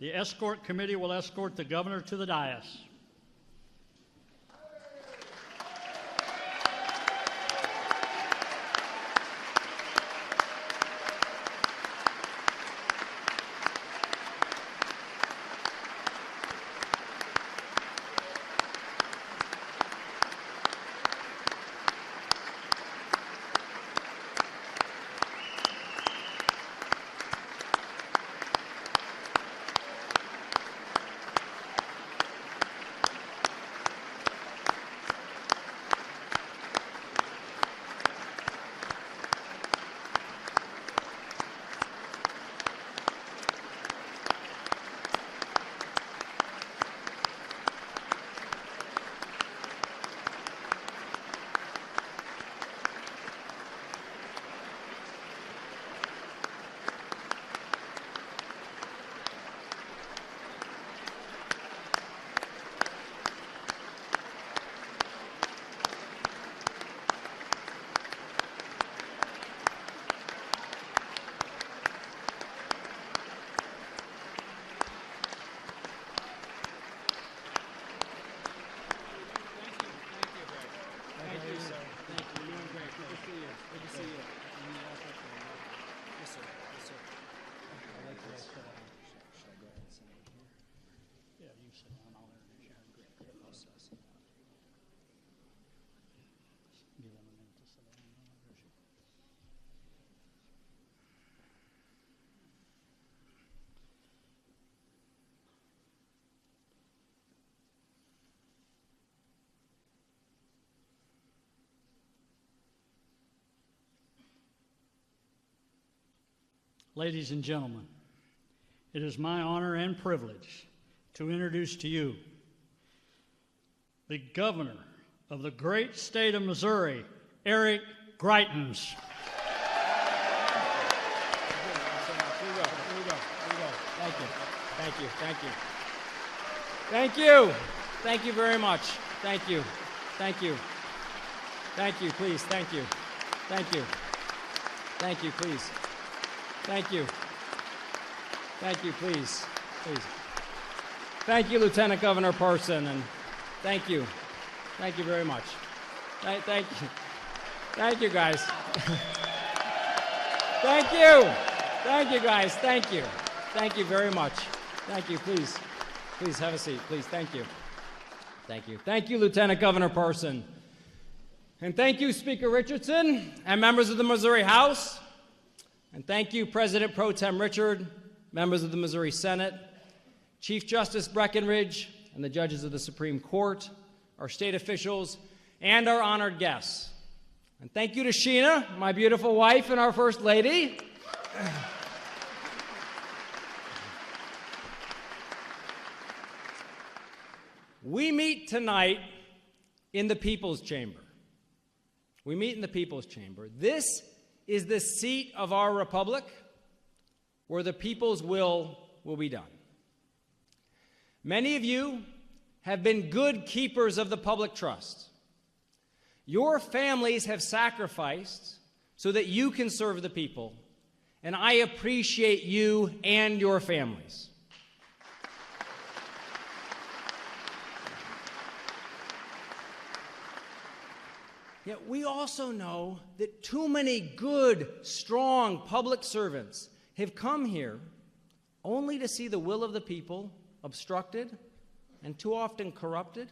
The escort committee will escort the governor to the dais. Ladies and gentlemen, it is my honor and privilege to introduce to you the governor of the great state of Missouri, Eric Greitens. Thank you. Thank you. Thank you very much. Thank you. Thank you. Thank you, please. Thank you. Thank you. Thank you, please. Thank you. Thank you, please. Please. Thank you, Lieutenant Governor Parson, and thank you. Thank you very much. Thank you. Thank you, guys. Thank you. Thank you, guys. Thank you. Thank you very much. Thank you, please. Please have a seat, please. Thank you. Thank you. Thank you, Lieutenant Governor Parson. And thank you, Speaker Richardson, and members of the Missouri House. And thank you, President Pro Tem Richard, members of the Missouri Senate, Chief Justice Breckinridge, and the judges of the Supreme Court, our state officials, and our honored guests. And thank you to Sheena, my beautiful wife and our First Lady. We meet tonight in the People's Chamber. We meet in the People's Chamber. This is the seat of our republic where the people's will be done. Many of you have been good keepers of the public trust. Your families have sacrificed so that you can serve the people, and I appreciate you and your families. Yet we also know that too many good, strong public servants have come here only to see the will of the people obstructed and too often corrupted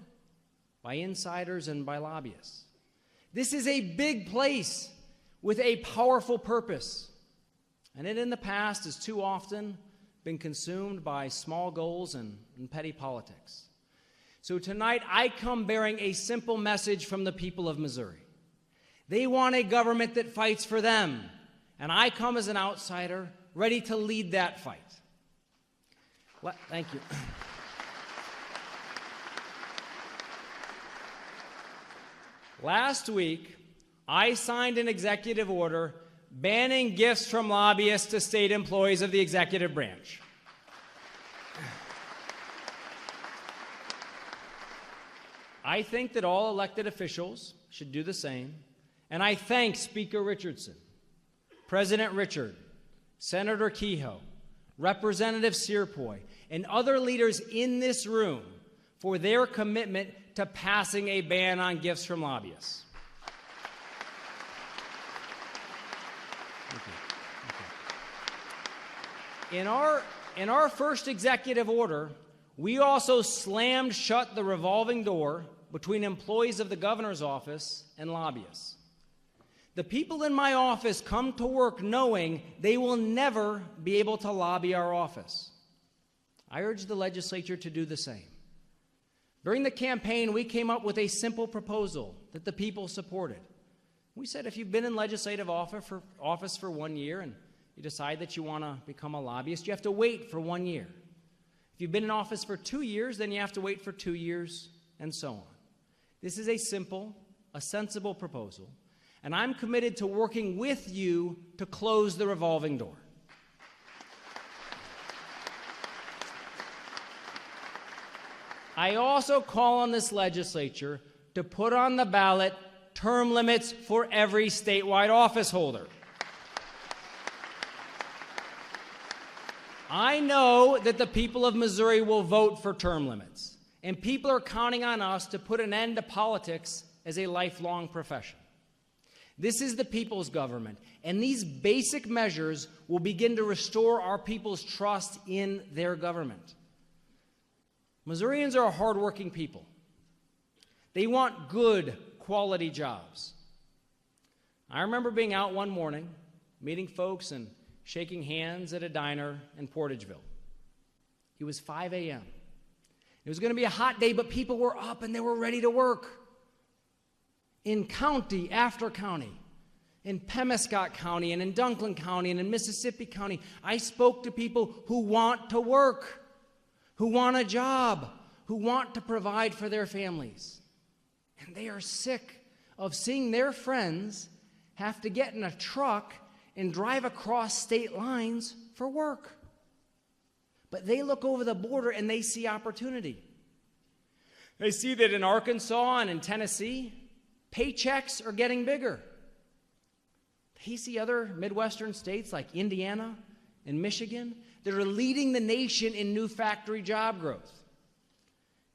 by insiders and by lobbyists. This is a big place with a powerful purpose, and it in the past has too often been consumed by small goals and petty politics. So tonight I come bearing a simple message from the people of Missouri. They want a government that fights for them, and I come as an outsider ready to lead that fight. Thank you. Last week, I signed an executive order banning gifts from lobbyists to state employees of the executive branch. I think that all elected officials should do the same, and I thank Speaker Richardson, President Richard, Senator Kehoe, Representative Searpoy, and other leaders in this room for their commitment to passing a ban on gifts from lobbyists. In our first executive order, we also slammed shut the revolving door between employees of the governor's office and lobbyists. The people in my office come to work knowing they will never be able to lobby our office. I urge the legislature to do the same. During the campaign, we came up with a simple proposal that the people supported. We said if you've been in legislative office for 1 year and you decide that you want to become a lobbyist, you have to wait for 1 year. If you've been in office for 2 years, then you have to wait for 2 years, and so on. This is a simple, a sensible proposal, and I'm committed to working with you to close the revolving door. I also call on this legislature to put on the ballot term limits for every statewide office holder. I know that the people of Missouri will vote for term limits, and people are counting on us to put an end to politics as a lifelong profession. This is the people's government, and these basic measures will begin to restore our people's trust in their government. Missourians are a hardworking people. They want good, quality jobs. I remember being out one morning, meeting folks and shaking hands at a diner in Portageville. It was 5 a.m. It was going to be a hot day, but people were up and they were ready to work. In county after county, in Pemiscot County and in Dunklin County and in Mississippi County, I spoke to people who want to work, who want a job, who want to provide for their families. And they are sick of seeing their friends have to get in a truck and drive across state lines for work. But they look over the border and they see opportunity. They see that in Arkansas and in Tennessee, paychecks are getting bigger. They see other Midwestern states like Indiana and Michigan that are leading the nation in new factory job growth.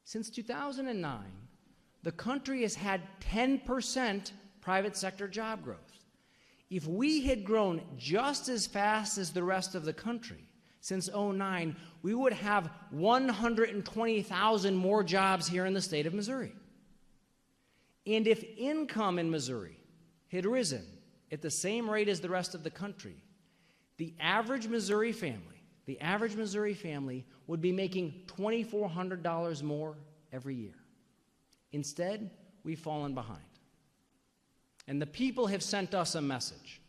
Since 2009, the country has had 10% private sector job growth. If we had grown just as fast as the rest of the country since 2009, we would have 120,000 more jobs here in the state of Missouri. And if income in Missouri had risen at the same rate as the rest of the country, the average Missouri family would be making $2,400 more every year. Instead, we've fallen behind. And the people have sent us a message.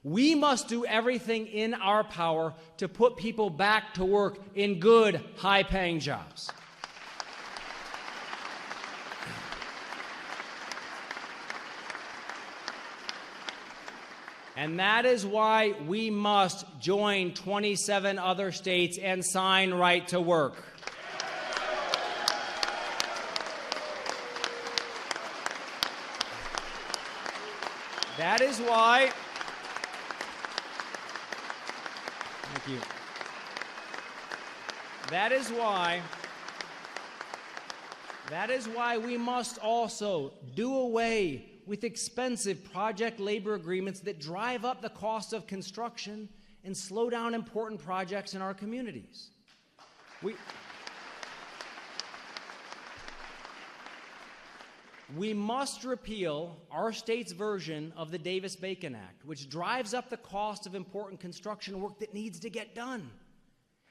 We must do everything in our power to put people back to work in good, high-paying jobs. And that is why we must join 27 other states and sign right to work. That is why, thank you. That is why we must also do away with expensive project labor agreements that drive up the cost of construction and slow down important projects in our communities. We must repeal our state's version of the Davis-Bacon Act, which drives up the cost of important construction work that needs to get done.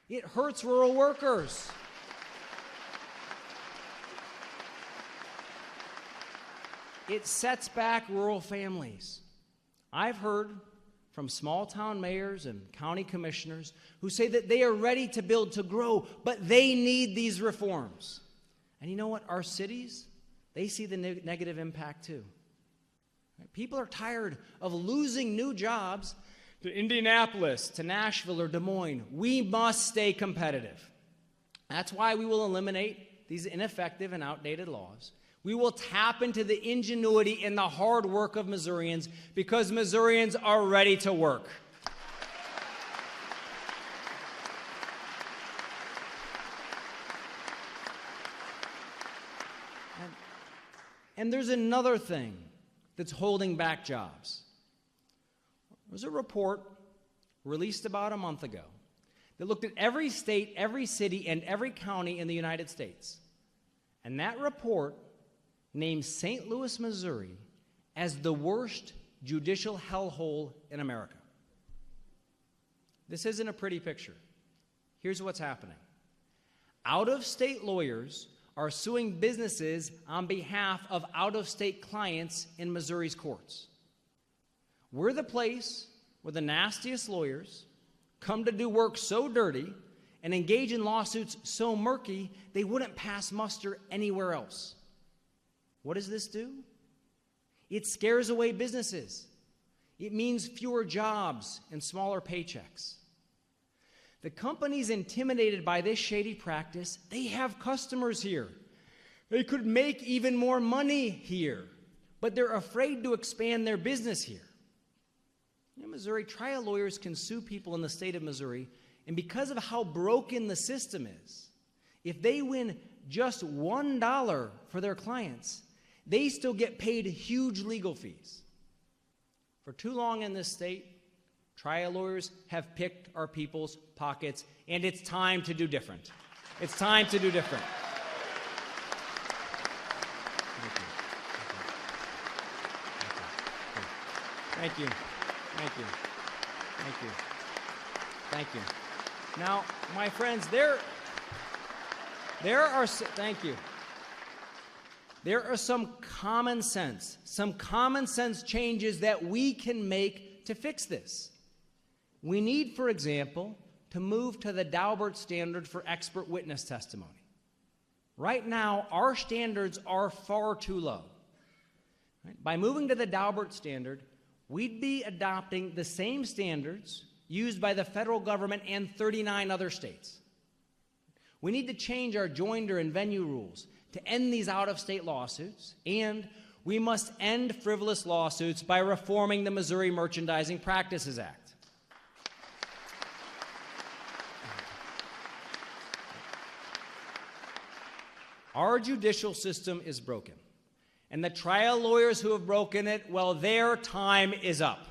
It hurts rural workers. It sets back rural families. I've heard from small-town mayors and county commissioners who say that they are ready to build to grow, but they need these reforms. And you know what? Our cities, they see the negative impact too. People are tired of losing new jobs to Indianapolis, to Nashville, or Des Moines. We must stay competitive. That's why we will eliminate these ineffective and outdated laws. We will tap into the ingenuity and the hard work of Missourians because Missourians are ready to work. And there's another thing that's holding back jobs. There's a report released about a month ago that looked at every state, every city, and every county in the United States. And that report named St. Louis, Missouri, as the worst judicial hellhole in America. This isn't a pretty picture. Here's what's happening. Out-of-state lawyers are suing businesses on behalf of out-of-state clients in Missouri's courts. We're the place where the nastiest lawyers come to do work so dirty and engage in lawsuits so murky they wouldn't pass muster anywhere else. What does this do? It scares away businesses. It means fewer jobs and smaller paychecks. The companies intimidated by this shady practice, they have customers here. They could make even more money here, but they're afraid to expand their business here. In Missouri, trial lawyers can sue people in the state of Missouri, and because of how broken the system is, if they win just $1 for their clients, they still get paid huge legal fees. For too long in this state, trial lawyers have picked our people's pockets, and it's time to do different. It's time to do different. Thank you. Thank you. Thank you. Thank you. Now, my friends, there are some common sense changes that we can make to fix this. We need, for example, to move to the Daubert standard for expert witness testimony. Right now, our standards are far too low. Right? By moving to the Daubert standard, we'd be adopting the same standards used by the federal government and 39 other states. We need to change our joinder and venue rules to end these out-of-state lawsuits, and we must end frivolous lawsuits by reforming the Missouri Merchandising Practices Act. Our judicial system is broken, and the trial lawyers who have broken it, well, their time is up.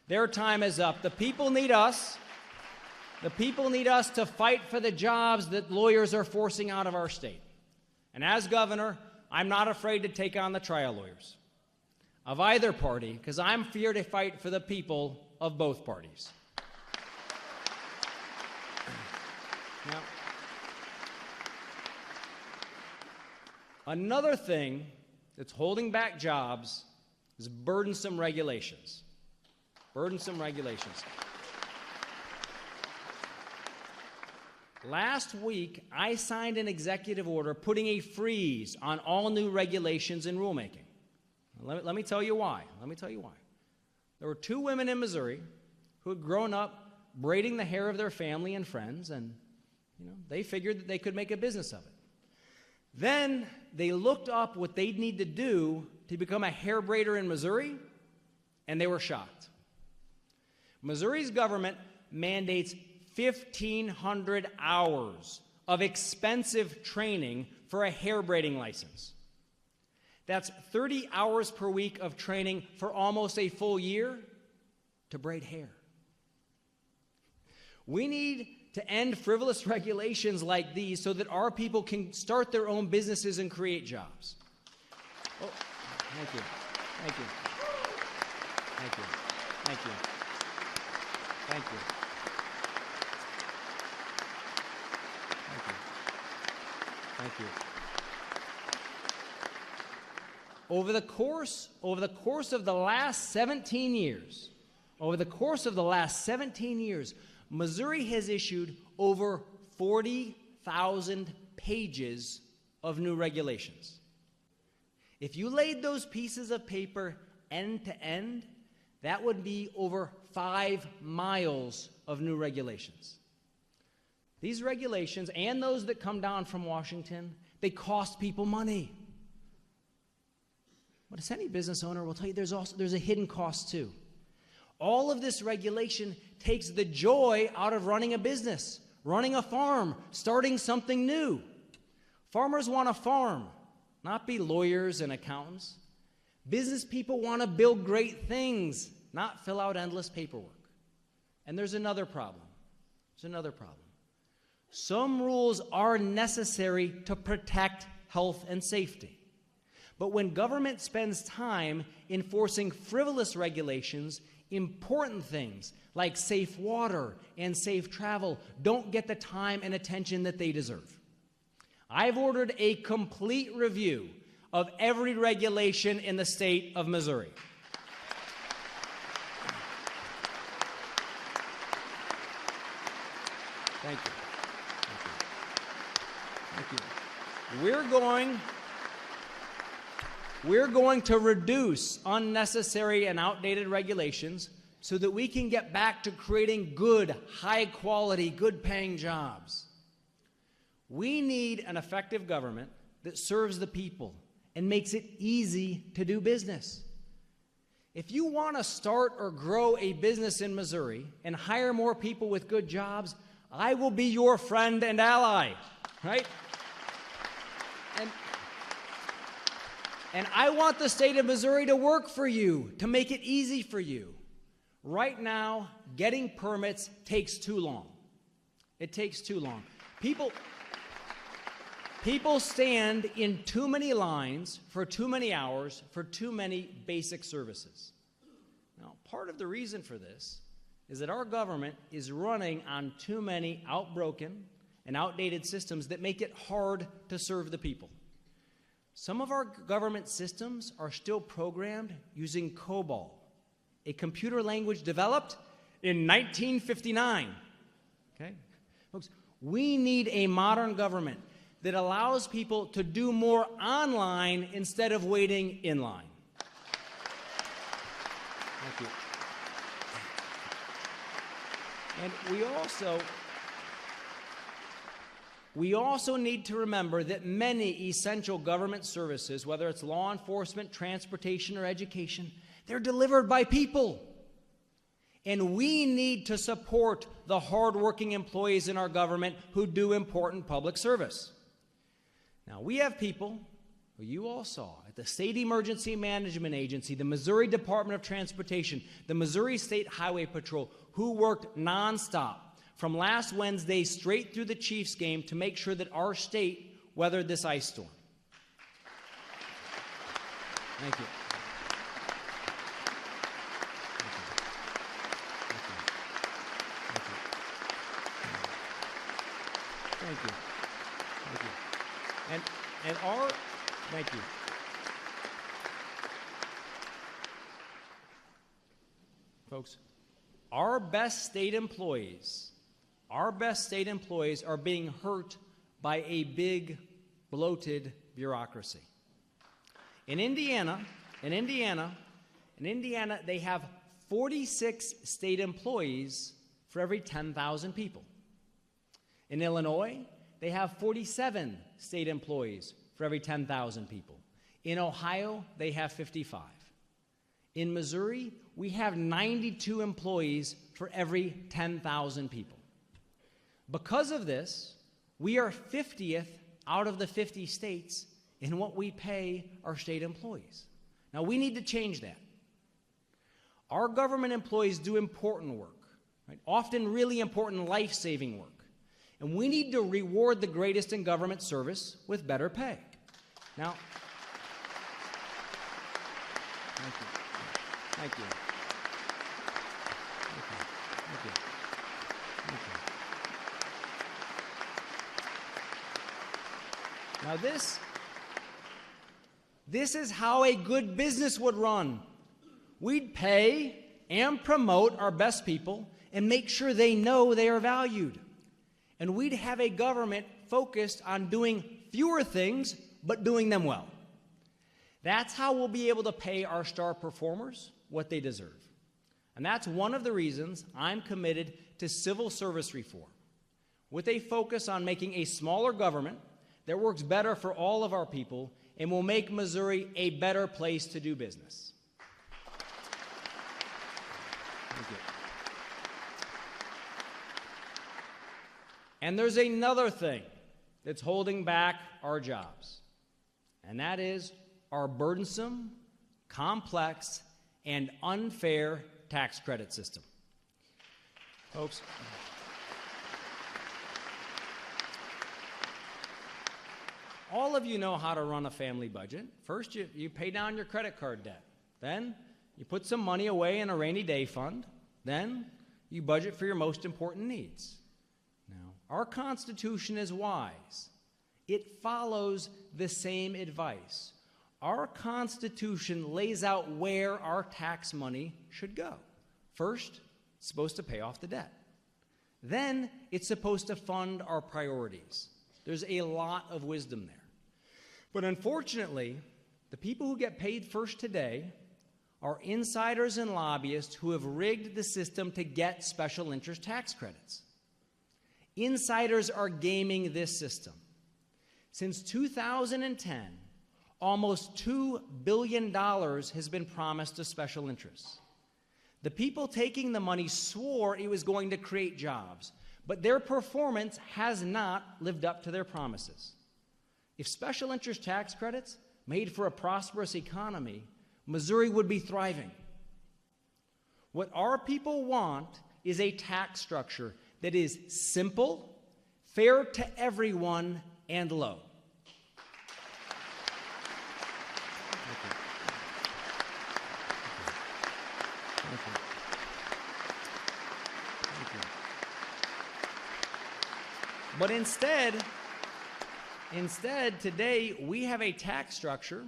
Their time is up. The people need us. The people need us to fight for the jobs that lawyers are forcing out of our state. And as governor, I'm not afraid to take on the trial lawyers of either party, because I'm here to fight for the people of both parties. Now, another thing that's holding back jobs is burdensome regulations. Burdensome regulations. Last week, I signed an executive order putting a freeze on all new regulations and rulemaking. Let me tell you why. There were two women in Missouri who had grown up braiding the hair of their family and friends, and they figured that they could make a business of it. Then they looked up what they'd need to do to become a hair braider in Missouri, and they were shocked. Missouri's government mandates 1,500 hours of expensive training for a hair braiding license. That's 30 hours per week of training for almost a full year to braid hair. We need to end frivolous regulations like these so that our people can start their own businesses and create jobs. Oh, thank you. Thank you. Thank you. Thank you. Thank you. Thank you. Over the course of the last 17 years, Missouri has issued over 40,000 pages of new regulations. If you laid those pieces of paper end to end, that would be over 5 miles of new regulations. These regulations, and those that come down from Washington, they cost people money. But as any business owner will tell you, there's a hidden cost too. All of this regulation takes the joy out of running a business, running a farm, starting something new. Farmers want to farm. not be lawyers and accountants. Business people want to build great things, not fill out endless paperwork. And there's another problem. Some rules are necessary to protect health and safety. But when government spends time enforcing frivolous regulations, important things like safe water and safe travel don't get the time and attention that they deserve. I've ordered a complete review of every regulation in the state of Missouri. Thank you. We're going to reduce unnecessary and outdated regulations so that we can get back to creating good, high-quality, good-paying jobs. We need an effective government that serves the people and makes it easy to do business. If you want to start or grow a business in Missouri and hire more people with good jobs, I will be your friend and ally, right? And I want the state of Missouri to work for you, to make it easy for you. Right now, getting permits takes too long. It takes too long. People stand in too many lines for too many hours for too many basic services. Now, part of the reason for this is that our government is running on too many outbroken and outdated systems that make it hard to serve the people. Some of our government systems are still programmed using COBOL, a computer language developed in 1959. Okay? Folks, we need a modern government that allows people to do more online instead of waiting in line. Thank you. And we also need to remember that many essential government services, whether it's law enforcement, transportation, or education, they're delivered by people. And we need to support the hardworking employees in our government who do important public service. Now, we have people who you all saw at the State Emergency Management Agency, the Missouri Department of Transportation, the Missouri State Highway Patrol, who worked nonstop from last Wednesday straight through the Chiefs game to make sure that our state weathered this ice storm. Thank you. Thank you. Thank you. Folks, our best state employees are being hurt by a big, bloated bureaucracy. In Indiana, they have 46 state employees for every 10,000 people. In Illinois, they have 47 state employees for every 10,000 people. In Ohio, they have 55. In Missouri, we have 92 employees for every 10,000 people. Because of this, we are 50th out of the 50 states in what we pay our state employees. Now, we need to change that. Our government employees do important work, right? Often really important life-saving work. And we need to reward the greatest in government service with better pay. Now, thank you. Now this is how a good business would run. We'd pay and promote our best people and make sure they know they are valued. And we'd have a government focused on doing fewer things, but doing them well. That's how we'll be able to pay our star performers what they deserve. And that's one of the reasons I'm committed to civil service reform, with a focus on making a smaller government that works better for all of our people and will make Missouri a better place to do business. Thank you. And there's another thing that's holding back our jobs, and that is our burdensome, complex, and unfair tax credit system. Folks, all of you know how to run a family budget. First, you pay down your credit card debt. Then, you put some money away in a rainy day fund. Then, you budget for your most important needs. Now, our Constitution is wise. It follows the same advice. Our Constitution lays out where our tax money should go. First, it's supposed to pay off the debt. Then, it's supposed to fund our priorities. There's a lot of wisdom there. But unfortunately, the people who get paid first today are insiders and lobbyists who have rigged the system to get special interest tax credits. Insiders are gaming this system. Since 2010, almost $2 billion has been promised to special interests. The people taking the money swore it was going to create jobs, but their performance has not lived up to their promises. If special interest tax credits made for a prosperous economy, Missouri would be thriving. What our people want is a tax structure that is simple, fair to everyone, and low. But instead, today, we have a tax structure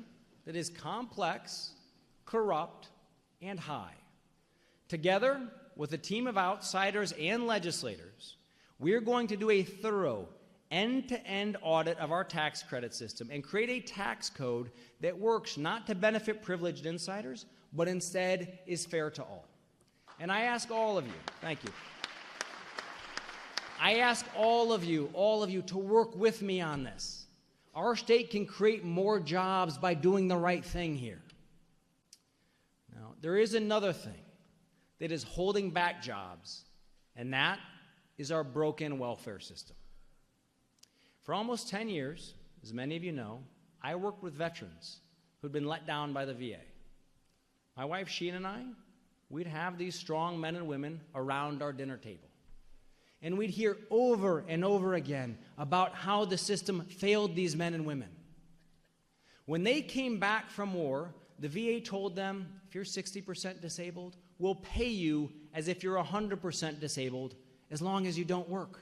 that is complex, corrupt, and high. Together, with a team of outsiders and legislators, we're going to do a thorough, end-to-end audit of our tax credit system and create a tax code that works not to benefit privileged insiders, but instead is fair to all. And I ask all of you, thank you. I ask all of you to work with me on this. Our state can create more jobs by doing the right thing here. Now, there is another thing that is holding back jobs, and that is our broken welfare system. For almost 10 years, as many of you know, I worked with veterans who'd been let down by the VA. My wife, Sheen, and I, we'd have these strong men and women around our dinner table. And we'd hear over and over again about how the system failed these men and women. When they came back from war, the VA told them, if you're 60% disabled, we'll pay you as if you're 100% disabled as long as you don't work.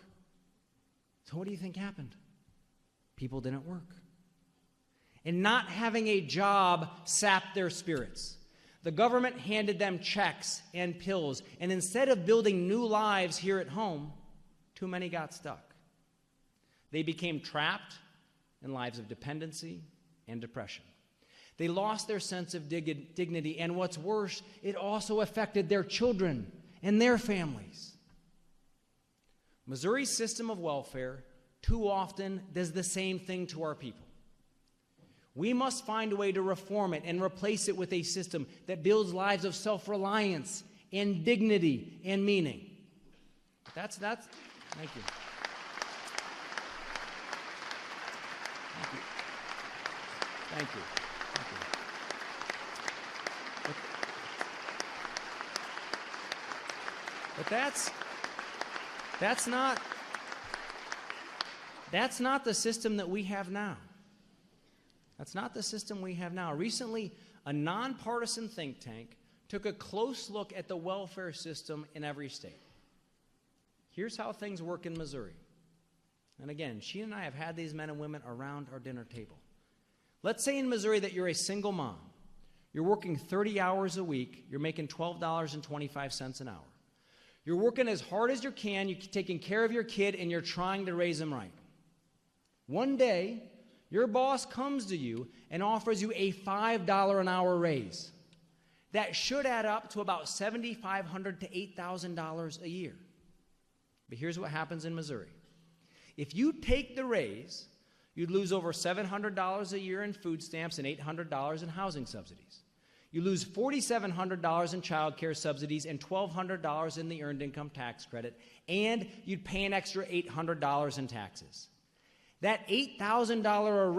So what do you think happened? People didn't work. And not having a job sapped their spirits. The government handed them checks and pills, and instead of building new lives here at home, too many got stuck. They became trapped in lives of dependency and depression. They lost their sense of dignity, and what's worse, it also affected their children and their families. Missouri's system of welfare too often does the same thing to our people. We must find a way to reform it and replace it with a system that builds lives of self-reliance and dignity and meaning. That's thank you. Thank you. Thank you. Thank you. But that's not the system that we have now. That's not the system we have now. Recently, a nonpartisan think tank took a close look at the welfare system in every state. Here's how things work in Missouri. And again, she and I have had these men and women around our dinner table. Let's say in Missouri that you're a single mom. You're working 30 hours a week. You're making $12.25 an hour. You're working as hard as you can. You're taking care of your kid, and you're trying to raise him right. One day, your boss comes to you and offers you a $5 an hour raise. That should add up to about $7,500 to $8,000 a year. But here's what happens in Missouri. If you take the raise, you'd lose over $700 a year in food stamps and $800 in housing subsidies. You lose $4,700 in child care subsidies and $1,200 in the earned income tax credit, and you'd pay an extra $800 in taxes. That $8,000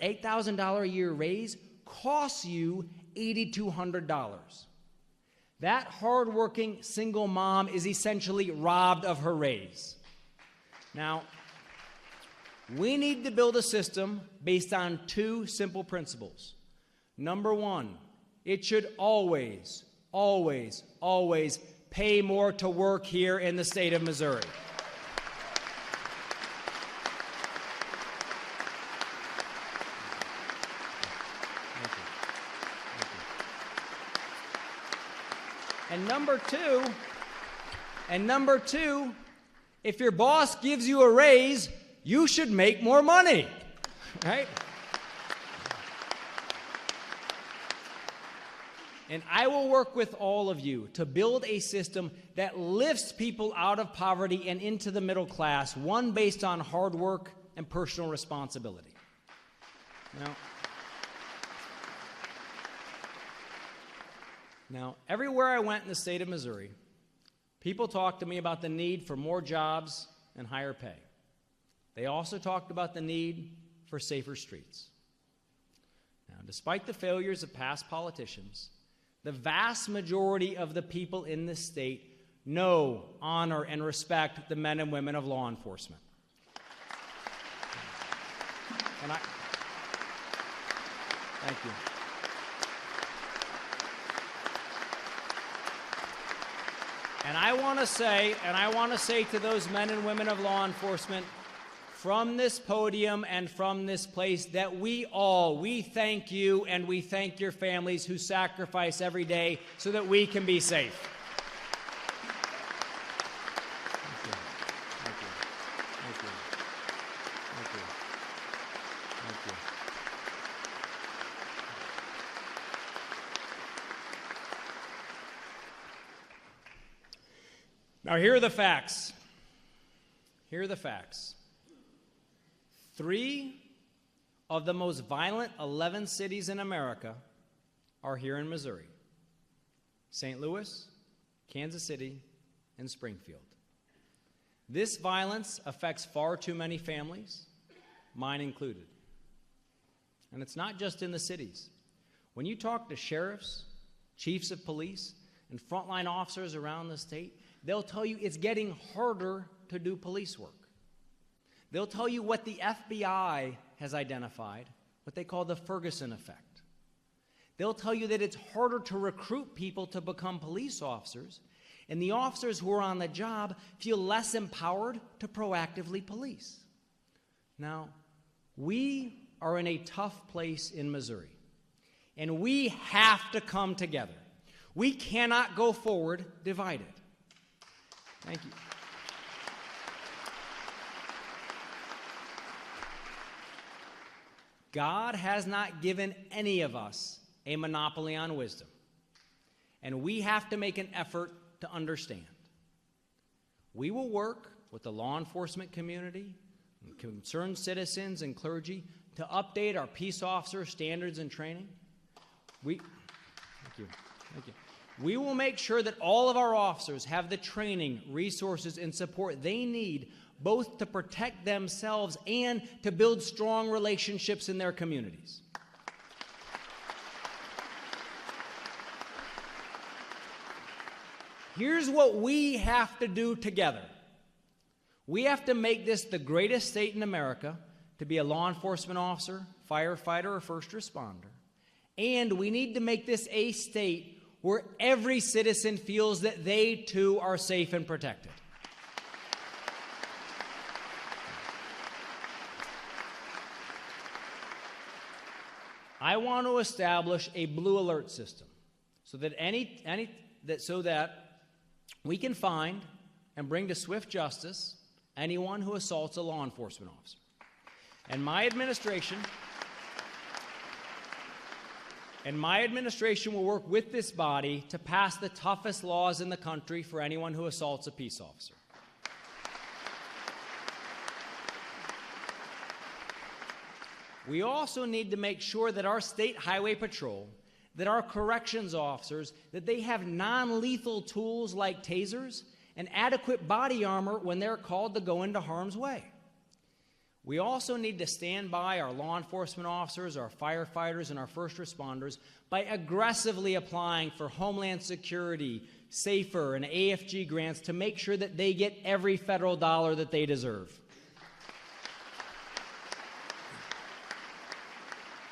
$8,000 a year raise costs you $8,200. That hardworking single mom is essentially robbed of her raise. Now, we need to build a system based on two simple principles. Number one, it should always, always, always pay more to work here in the state of Missouri. And number two, if your boss gives you a raise, you should make more money, right? And I will work with all of you to build a system that lifts people out of poverty and into the middle class, one based on hard work and personal responsibility. Now, everywhere I went in the state of Missouri, people talked to me about the need for more jobs and higher pay. They also talked about the need for safer streets. Now, despite the failures of past politicians, the vast majority of the people in this state know, honor, and respect the men and women of law enforcement. Thank you. And I want to say to those men and women of law enforcement from this podium and from this place that we thank you and we thank your families who sacrifice every day so that we can be safe. Thank you. Thank you. Thank you. Thank you. Thank you. Now, here are the facts. Here are the facts. 3 of the most violent 11 cities in America are here in Missouri: St. Louis, Kansas City, and Springfield. This violence affects far too many families, mine included. And it's not just in the cities. When you talk to sheriffs, chiefs of police, and frontline officers around the state, they'll tell you it's getting harder to do police work. They'll tell you what the FBI has identified, what they call the Ferguson Effect. They'll tell you that it's harder to recruit people to become police officers, and the officers who are on the job feel less empowered to proactively police. Now, we are in a tough place in Missouri, and we have to come together. We cannot go forward divided. Thank you. God has not given any of us a monopoly on wisdom, and we have to make an effort to understand. We will work with the law enforcement community, concerned citizens, and clergy to update our peace officer standards and training. Thank you. We will make sure that all of our officers have the training, resources, and support they need both to protect themselves and to build strong relationships in their communities. Here's what we have to do together. We have to make this the greatest state in America to be a law enforcement officer, firefighter, or first responder. And we need to make this a state where every citizen feels that they too are safe and protected. I want to establish a blue alert system so that we can find and bring to swift justice anyone who assaults a law enforcement officer. And my administration will work with this body to pass the toughest laws in the country for anyone who assaults a peace officer. We also need to make sure that our state highway patrol, that our corrections officers, that they have non-lethal tools like tasers and adequate body armor when they're called to go into harm's way. We also need to stand by our law enforcement officers, our firefighters, and our first responders by aggressively applying for Homeland Security, SAFER, and AFG grants to make sure that they get every federal dollar that they deserve.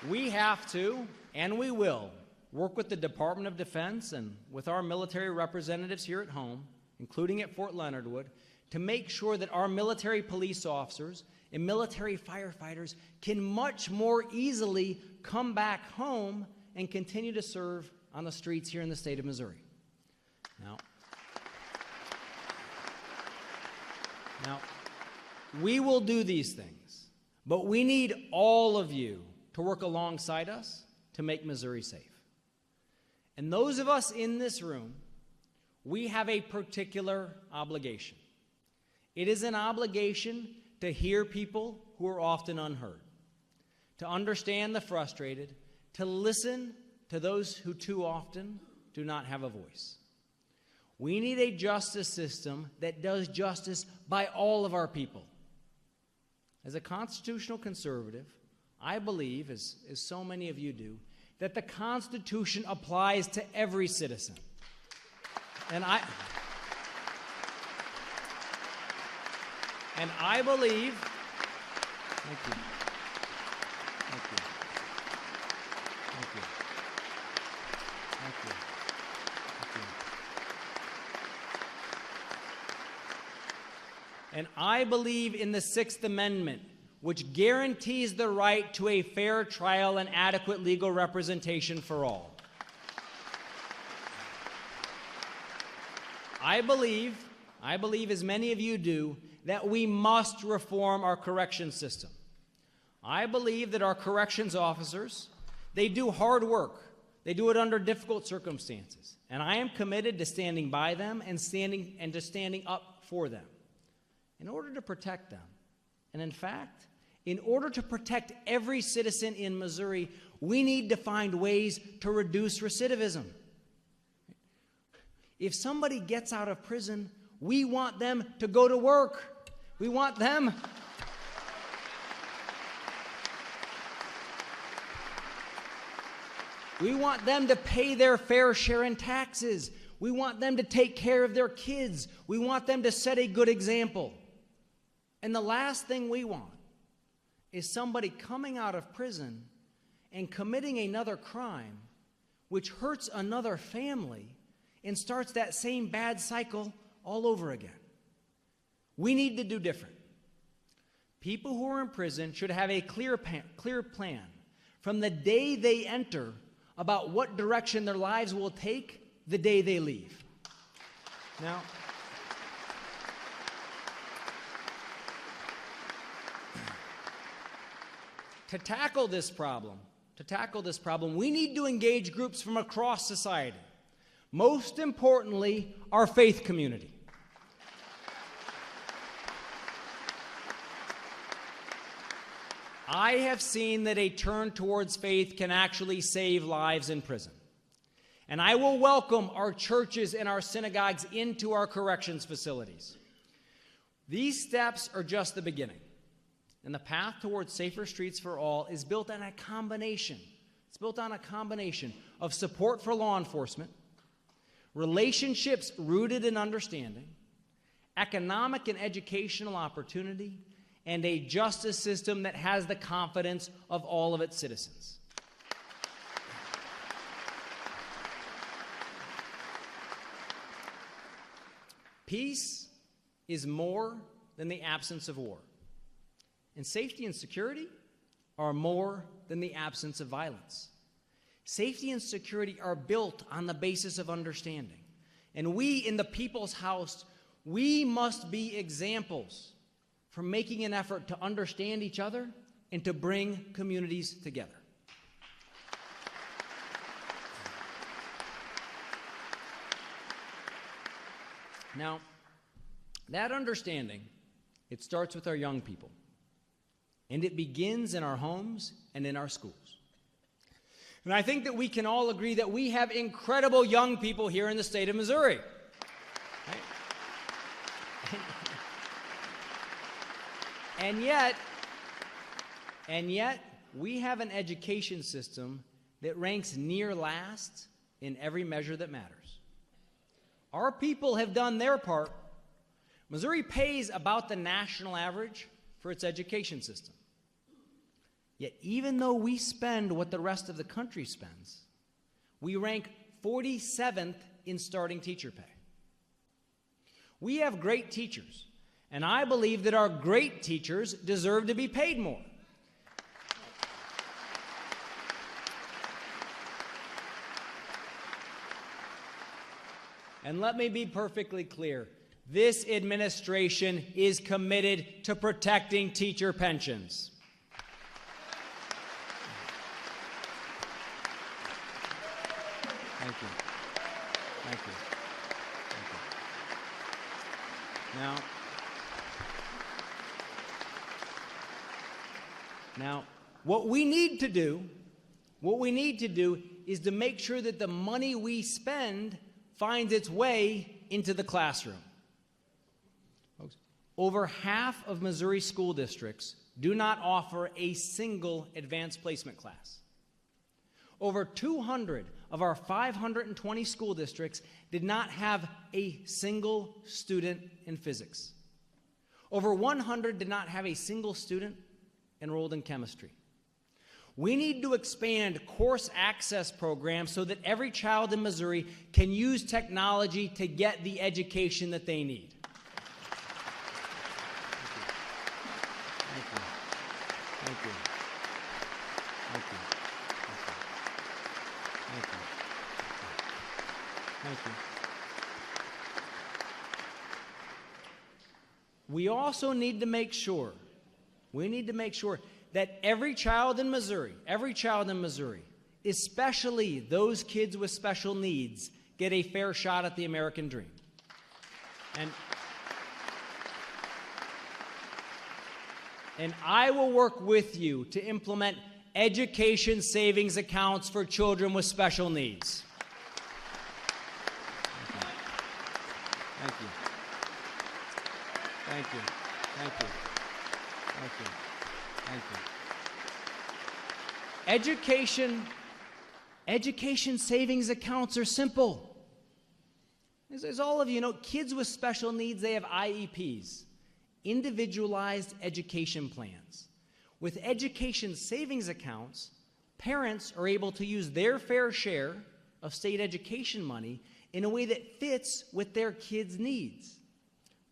We have to, and we will, work with the Department of Defense and with our military representatives here at home, including at Fort Leonard Wood, to make sure that our military police officers and military firefighters can much more easily come back home and continue to serve on the streets here in the state of Missouri. Now, we will do these things, but we need all of you to work alongside us to make Missouri safe. And those of us in this room, we have a particular obligation. It is an obligation to hear people who are often unheard, to understand the frustrated, to listen to those who too often do not have a voice. We need a justice system that does justice by all of our people. As a constitutional conservative, I believe, as so many of you do, that the Constitution applies to every citizen. And I believe, thank you. And I believe in the Sixth Amendment, which guarantees the right to a fair trial and adequate legal representation for all. I believe, as many of you do, that we must reform our corrections system. I believe that our corrections officers, they do hard work. They do it under difficult circumstances. And I am committed to standing by them and to standing up for them in order to protect them. And in fact, in order to protect every citizen in Missouri, we need to find ways to reduce recidivism. If somebody gets out of prison, we want them to go to work. We want them to pay their fair share in taxes. We want them to take care of their kids. We want them to set a good example. And the last thing we want is somebody coming out of prison and committing another crime which hurts another family and starts that same bad cycle all over again. We need to do different. People who are in prison should have a clear plan from the day they enter about what direction their lives will take the day they leave. Now, to tackle this problem, we need to engage groups from across society. Most importantly, our faith community. I have seen that a turn towards faith can actually save lives in prison. And I will welcome our churches and our synagogues into our corrections facilities. These steps are just the beginning. And the path towards safer streets for all is built on a combination. It's built on a combination of support for law enforcement, relationships rooted in understanding, economic and educational opportunity, and a justice system that has the confidence of all of its citizens. Peace is more than the absence of war. And safety and security are more than the absence of violence. Safety and security are built on the basis of understanding. And we in the People's House, we must be examples for making an effort to understand each other and to bring communities together. Now, that understanding, it starts with our young people. And it begins in our homes and in our schools. And I think that we can all agree that we have incredible young people here in the state of Missouri. Right? And yet, And yet, we have an education system that ranks near last in every measure that matters. Our people have done their part. Missouri pays about the national average for its education system. Yet even though we spend what the rest of the country spends, we rank 47th in starting teacher pay. We have great teachers, and I believe that our great teachers deserve to be paid more. And let me be perfectly clear. This administration is committed to protecting teacher pensions. Thank you. Thank you. Thank you. Now, what we need to do is to make sure that the money we spend finds its way into the classroom. Folks, over half of Missouri school districts do not offer a single advanced placement class. Over 200 of our 520 school districts did not have a single student in physics. Over 100 did not have a single student enrolled in chemistry. We need to expand course access programs so that every child in Missouri can use technology to get the education that they need. Thank you. Thank you. Thank you. Thank you. Thank you. We also need to make sure, that every child in Missouri, especially those kids with special needs, get a fair shot at the American dream. And I will work with you to implement education savings accounts for children with special needs. Thank you. Thank you. Thank you. Thank you. Thank you. Education savings accounts are simple. As all of you know, kids with special needs, they have IEPs, individualized education plans. With education savings accounts, parents are able to use their fair share of state education money in a way that fits with their kids' needs.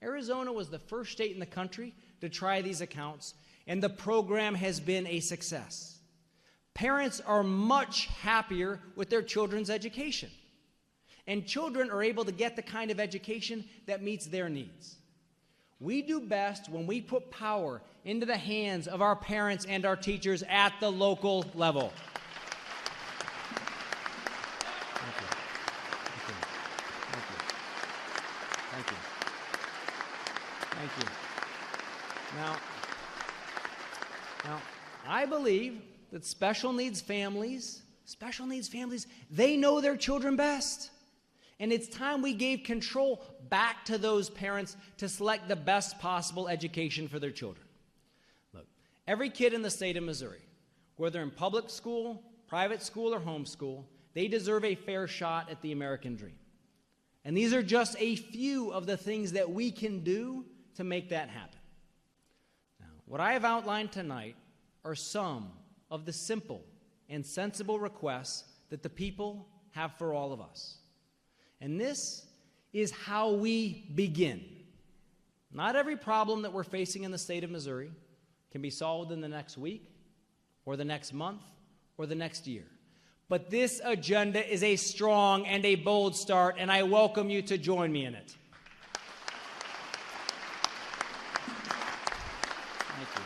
Arizona was the first state in the country to try these accounts, and the program has been a success. Parents are much happier with their children's education, and children are able to get the kind of education that meets their needs. We do best when we put power into the hands of our parents and our teachers at the local level. Thank you. Thank you. Thank you. Thank you. Thank you. Now, I believe that special needs families, they know their children best. And it's time we gave control back to those parents to select the best possible education for their children. Look, every kid in the state of Missouri, whether in public school, private school, or homeschool, they deserve a fair shot at the American dream. And these are just a few of the things that we can do to make that happen. Now, what I have outlined tonight are some of the simple and sensible requests that the people have for all of us. And this is how we begin. Not every problem that we're facing in the state of Missouri can be solved in the next week, or the next month, or the next year. But this agenda is a strong and a bold start, and I welcome you to join me in it. Thank you.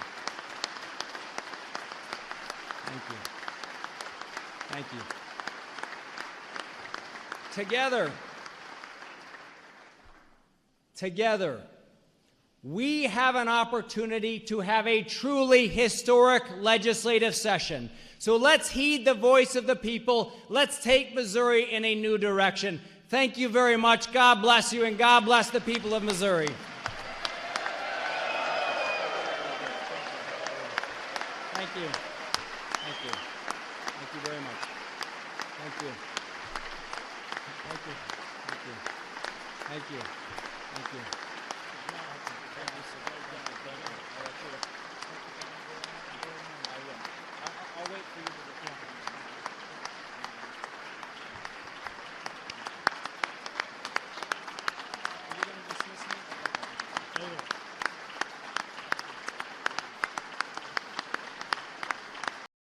Thank you. Thank you. Together, we have an opportunity to have a truly historic legislative session. So let's heed the voice of the people. Let's take Missouri in a new direction. Thank you very much. God bless you, and God bless the people of Missouri. Thank Thank you. Thank you. Thank you very much. Thank you. Thank you. Thank you. Thank you. Thank you.